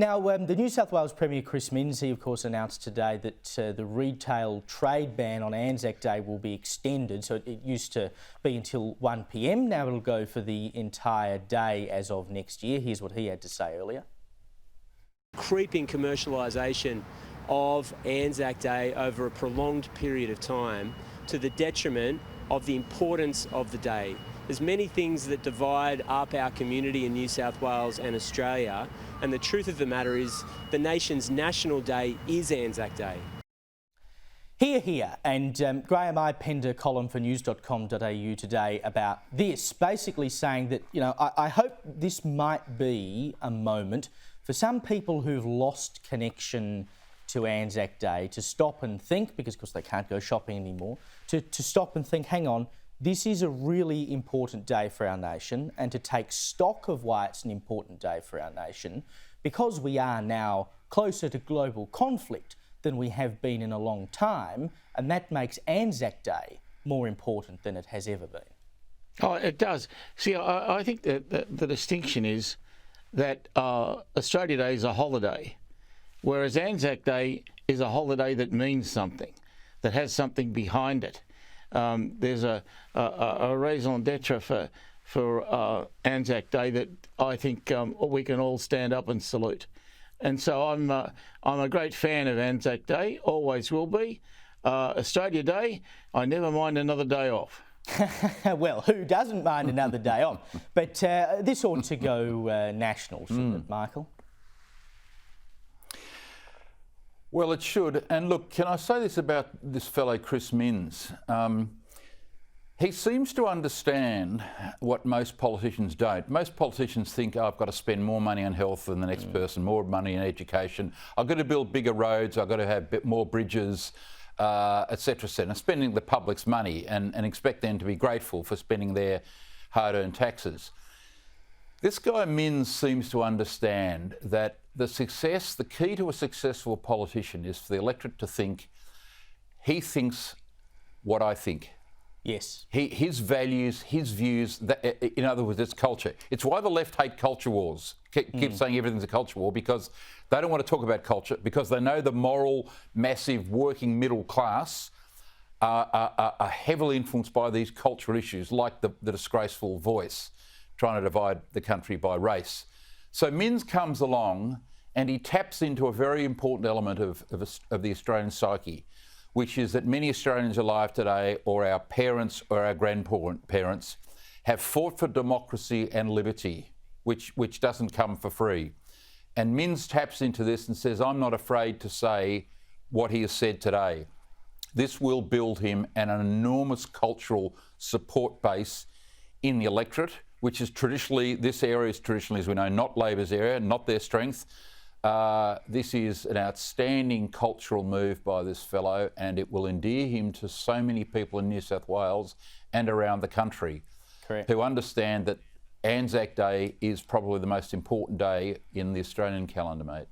Now, the New South Wales Premier Chris Minns, he of course announced today that the retail trade ban on Anzac Day will be extended. So it used to be until 1 p.m. Now it'll go for the entire day as of next year. Here's what he had to say earlier. Creeping commercialisation of Anzac Day over a prolonged period of time to the detriment of the importance of the day. There's many things that divide up our community in New South Wales and Australia, and the truth of the matter is the nation's national day is Anzac Day. Here. And Graham, I penned a column for news.com.au today about this, basically saying that, I hope this might be a moment for some people who've lost connection to Anzac Day to stop and think, because of course they can't go shopping anymore, to stop and think, hang on, this is a really important day for our nation, and to take stock of why it's an important day for our nation, because we are now closer to global conflict than we have been in a long time, and that makes Anzac Day more important than it has ever been. Oh, it does. See, I think that the distinction is that Australia Day is a holiday, whereas Anzac Day is a holiday that means something, that has something behind it. There's a raison d'etre for Anzac Day that I think we can all stand up and salute. And so I'm a great fan of Anzac Day, always will be. Australia Day, I never mind another day off. Well, who doesn't mind another day off? But this ought to go national, shouldn't it, Michael? Well, it should. And look, can I say this about this fellow Chris Minns? He seems to understand what most politicians don't. Most politicians think, I've got to spend more money on health than the next person, more money in education. I've got to build bigger roads. I've got to have a bit more bridges, etc., etc. Spending the public's money and expect them to be grateful for spending their hard-earned taxes. This guy Minns seems to understand that the key to a successful politician is for the electorate to think, he thinks what I think. Yes. His values, his views, in other words, it's culture. It's why the left hate culture wars, keep saying everything's a culture war, because they don't want to talk about culture, because they know the moral, massive working middle class are heavily influenced by these cultural issues, like the disgraceful Voice, trying to divide the country by race. So Minns comes along and he taps into a very important element of the Australian psyche, which is that many Australians alive today, or our parents or our grandparents, have fought for democracy and liberty, which doesn't come for free. And Minns taps into this and says, I'm not afraid to say what he has said today. This will build him an enormous cultural support base in the electorate, which is traditionally, this area is traditionally, as we know, not Labor's area, not their strength. This is an outstanding cultural move by this fellow, and it will endear him to so many people in New South Wales and around the country. Correct. Who understand that Anzac Day is probably the most important day in the Australian calendar, mate.